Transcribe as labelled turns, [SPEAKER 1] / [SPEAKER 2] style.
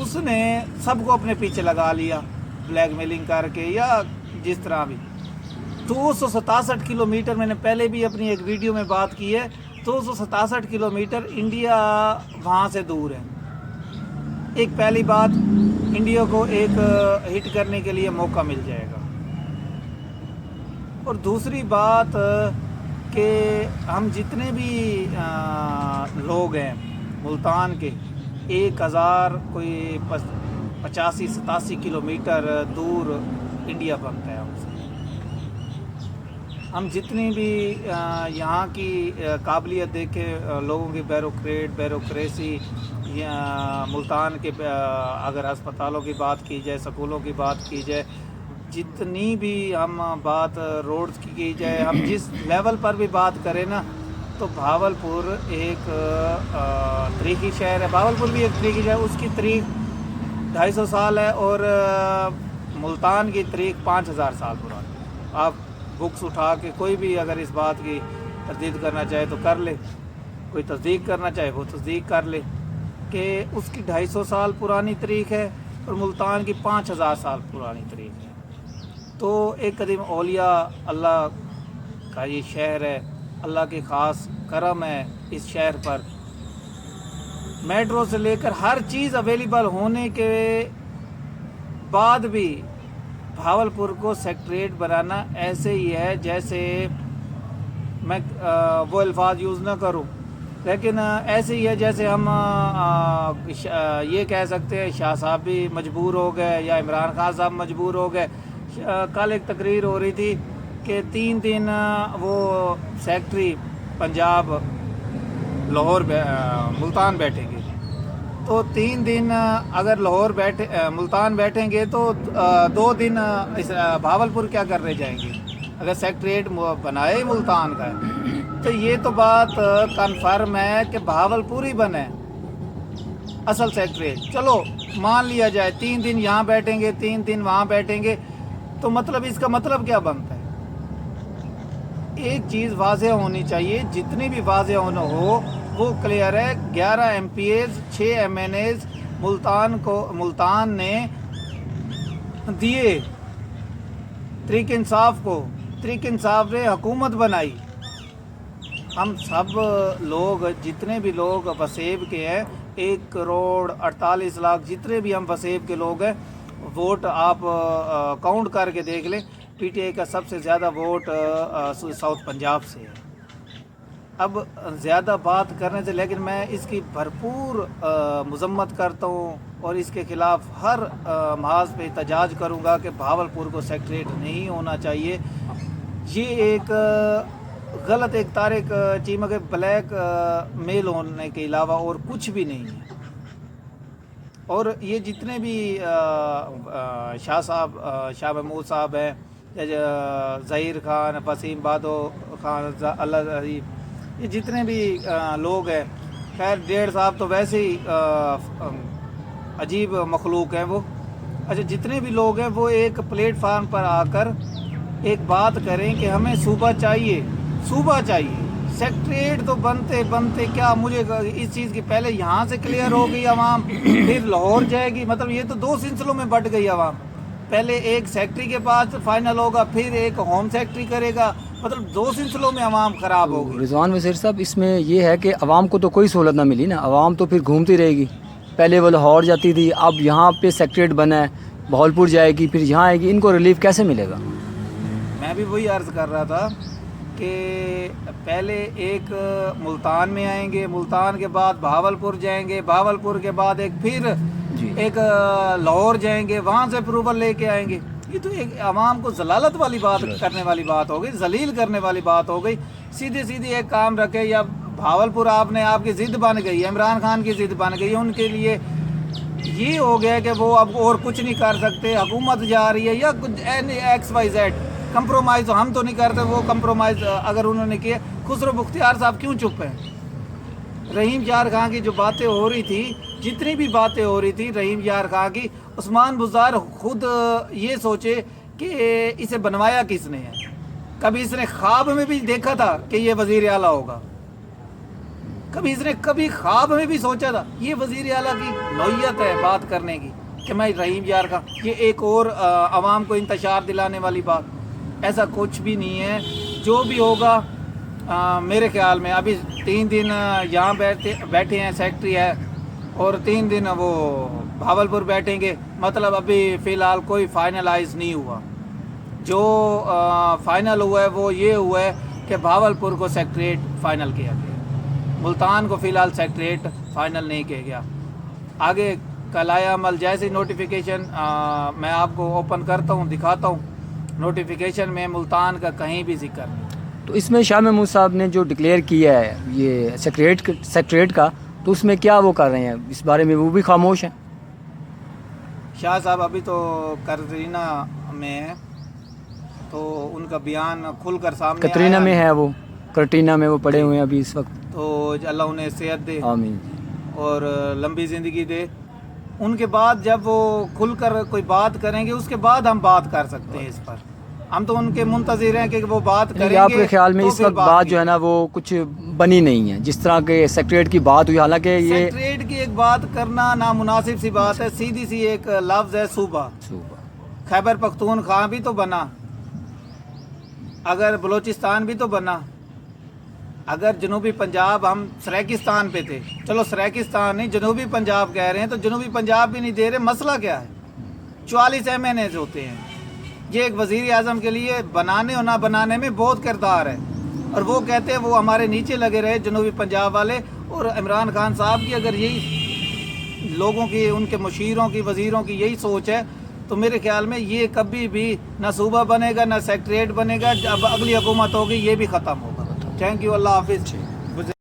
[SPEAKER 1] اس نے سب کو اپنے پیچھے لگا لیا بلیک میلنگ کر کے یا جس طرح بھی. 267 کلومیٹر میں نے پہلے بھی اپنی ایک ویڈیو میں بات کی ہے. 267 کلومیٹر انڈیا وہاں سے دور ہے. ایک پہلی بات انڈیا کو ایک ہٹ کرنے کے لیے موقع مل جائے گا. اور دوسری بات کہ ہم جتنے بھی لوگ ہیں ملتان کے 1000 کوئی 85-87 کلومیٹر دور انڈیا بنتا ہے ہم سے. ہم جتنی بھی یہاں کی قابلیت دیکھیں لوگوں کی بیوروکریسی ملتان کے اگر ہسپتالوں کی بات کی جائے سکولوں کی بات کی جائے جتنی بھی ہم بات روڈز کی جائے ہم جس لیول پر بھی بات کریں نا تو بھاولپور ایک تاریخی شہر ہے. بھاولپور بھی ایک تاریخی شہر ہے. اس کی تاریخ 250 سال ہے اور ملتان کی تاریخ 5000 سال پرانی. آپ بکس اٹھا کے کوئی بھی اگر اس بات کی تردید کرنا چاہے تو کر لے, کوئی تصدیق کرنا چاہے وہ تصدیق کر لے کہ اس کی 250 سال پرانی تاریخ ہے اور ملتان کی 5000 سال پرانی تاریخ ہے. تو ایک قدیم اولیاء اللہ کا یہ شہر ہے. اللہ کی خاص کرم ہے اس شہر پر. میٹرو سے لے کر ہر چیز اویلیبل ہونے کے بعد بھی بھاولپور کو سیکٹریٹ بنانا ایسے ہی ہے جیسے میں وہ الفاظ یوز نہ کروں لیکن ایسے ہی ہے جیسے ہم یہ کہہ سکتے ہیں شاہ صاحب بھی مجبور ہو گئے یا عمران خان صاحب مجبور ہو گئے. کل ایک تقریر ہو رہی تھی کہ 3 دن وہ سیکٹری پنجاب لاہور ملتان بیٹھیں گے. تو 3 دن اگر لاہور ملتان بیٹھیں گے تو 2 دن بھاولپور کیا کرنے جائیں گے اگر سیکٹریٹ بنائے ملتان کا ہے. تو یہ تو بات کنفرم ہے کہ بھاولپور ہی بنے اصل سیکٹریٹ. چلو مان لیا جائے 3 دن یہاں بیٹھیں گے 3 دن وہاں بیٹھیں گے تو مطلب اس کا مطلب کیا بنتا ہے. ایک چیز واضح ہونی چاہیے جتنی بھی واضح ہونا ہو وہ کلیئر ہے. 11 MPs 6 MNAs ملتان نے دیے تحریک انصاف کو. تحریک انصاف نے حکومت بنائی. ہم سب لوگ جتنے بھی لوگ وسیب کے ہیں 1 کروڑ 48 لاکھ جتنے بھی ہم وسیب کے لوگ ہیں ووٹ آپ کاؤنٹ کر کے دیکھ لیں. پی ٹی آئی کا سب سے زیادہ ووٹ ساؤتھ پنجاب سے ہے. اب زیادہ بات کرنے سے لیکن میں اس کی بھرپور مذمت کرتا ہوں اور اس کے خلاف ہر محاذ پہ احتجاج کروں گا کہ بھاولپور کو سیکٹریٹ نہیں ہونا چاہیے. یہ ایک غلط ایک طارق چیمہ کے بلیک میل ہونے کے علاوہ اور کچھ بھی نہیں ہے. اور یہ جتنے بھی شاہ محمود صاحب ہیں ظہیر خان وسیم بادو خان اللہ عظیم یہ جتنے بھی لوگ ہیں خیر ڈیڑھ صاحب تو ویسے ہی عجیب مخلوق ہیں وہ. اچھا جتنے بھی لوگ ہیں وہ ایک پلیٹ فارم پر آ کر ایک بات کریں کہ ہمیں صوبہ چاہیے. سیکٹریٹ تو بنتے کیا مجھے اس چیز کی پہلے یہاں سے کلیئر ہو گئی عوام پھر لاہور جائے گی. مطلب یہ تو 2 سلسلوں میں بٹ گئی عوام. پہلے ایک سیکٹری کے پاس فائنل ہوگا پھر ایک ہوم سیکٹری کرے گا. مطلب 2 سلسلوں میں عوام خراب ہوگی.
[SPEAKER 2] رضوان وزیر صاحب اس میں یہ ہے کہ عوام کو تو کوئی سہولت نہ ملی نا. عوام تو پھر گھومتی رہے گی. پہلے وہ لاہور جاتی تھی اب یہاں پہ سیکٹریٹ بنا ہے بھاولپور جائے گی پھر یہاں آئے گی. ان کو ریلیف کیسے ملے گا؟
[SPEAKER 1] میں بھی وہی عرض کر رہا تھا کہ پہلے ایک ملتان میں آئیں گے ملتان کے بعد بھاولپور جائیں گے بھاولپور کے بعد ایک لاہور جائیں گے وہاں سے اپروول لے کے آئیں گے. یہ تو ایک عوام کو ضلالت والی بات کرنے والی بات ہو گئی ذلیل کرنے والی بات ہو گئی. سیدھی ایک کام رکھے یا بھاولپور آپ کی ضد بن گئی عمران خان کی ضد بن گئی ان کے لیے یہ ہو گیا کہ وہ اب اور کچھ نہیں کر سکتے. حکومت جا رہی ہے یا کچھ XYZ کمپرومائز ہم تو نہیں کرتے وہ کمپرومائز اگر انہوں نے کیا. خسرو بختیار صاحب کیوں چپ ہیں؟ رحیم یار خان کی جو باتیں ہو رہی تھی جتنی بھی باتیں ہو رہی تھی رحیم یار خان کی عثمان بزدار خود یہ سوچے کہ اسے بنوایا کس نے ہے. کبھی اس نے خواب میں بھی دیکھا تھا کہ یہ وزیر اعلیٰ ہوگا؟ کبھی اس نے کبھی خواب میں بھی سوچا تھا؟ یہ وزیر اعلیٰ کی نوعیت ہے بات کرنے کی کہ میں رحیم یار کا، یہ ایک اور عوام کو انتشار دلانے والی بات، ایسا کچھ بھی نہیں ہے۔ جو بھی ہوگا میرے خیال میں ابھی 3 دن یہاں بیٹھے ہیں سیکٹری ہے، اور 3 دن وہ بھاولپور بیٹھیں گے، مطلب ابھی فی الحال کوئی فائنلائز نہیں ہوا۔ جو فائنل ہوا ہے وہ یہ ہوا ہے کہ بھاولپور کو سیکٹریٹ فائنل کیا گیا، ملتان کو فی الحال سیکٹریٹ فائنل نہیں کیا گیا۔ آگے کلائے عمل جیسی نوٹیفیکیشن میں آپ کو اوپن کرتا ہوں، دکھاتا ہوں، نوٹیفیکیشن میں ملتان کا کہیں بھی ذکر نہیں۔
[SPEAKER 2] تو اس میں شاہ محمود صاحب نے جو ڈکلیئر کیا ہے یہ سیکریٹ کا، تو اس میں کیا وہ کر رہے ہیں؟ اس بارے میں وہ بھی خاموش ہیں۔
[SPEAKER 1] شاہ صاحب ابھی تو کترینہ میں ہے، تو ان کا بیان کھل کر سامنے
[SPEAKER 2] کترینہ
[SPEAKER 1] آیا
[SPEAKER 2] میں ہے، وہ کرٹینہ میں وہ پڑے ہوئے ہیں ابھی اس وقت۔
[SPEAKER 1] تو اللہ انہیں صحت دے
[SPEAKER 2] آمین۔
[SPEAKER 1] اور لمبی زندگی دے۔ ان کے بعد جب وہ کھل کر کوئی بات کریں گے، اس کے بعد ہم بات کر سکتے ہیں اس پر۔ ہم تو ان کے منتظر ہیں کہ وہ بات کریں گے۔
[SPEAKER 2] آپ کے خیال میں
[SPEAKER 1] تو
[SPEAKER 2] اس
[SPEAKER 1] پھر
[SPEAKER 2] وقت بات جو ہے نا وہ کچھ بنی نہیں ہے، جس طرح کے سیکریٹ کی بات ہوئی، حالانکہ یہ
[SPEAKER 1] سیکریٹ کی ایک بات کرنا نامناسب سی بات ہے، سیدھی سی ایک لفظ ہے صوبہ۔ خیبر پختونخوا بھی تو بنا، اگر بلوچستان بھی تو بنا، اگر جنوبی پنجاب، ہم سریکستان پہ تھے، چلو سریکستان نہیں جنوبی پنجاب کہہ رہے ہیں، تو جنوبی پنجاب بھی نہیں دے رہے، مسئلہ کیا ہے؟ 44 MNAs ہوتے ہیں۔ یہ ایک وزیر اعظم کے لیے بنانے اور نہ بنانے میں بہت کردار ہے، اور وہ کہتے ہیں وہ ہمارے نیچے لگے رہے جنوبی پنجاب والے۔ اور عمران خان صاحب کی اگر یہی لوگوں کی، ان کے مشیروں کی، وزیروں کی یہی سوچ ہے، تو میرے خیال میں یہ کبھی بھی نہ صوبہ بنے گا نہ سیکٹریٹ بنے گا۔ جب اگلی حکومت ہوگی یہ بھی ختم ہوگا۔ تھینک یو، اللہ حافظ۔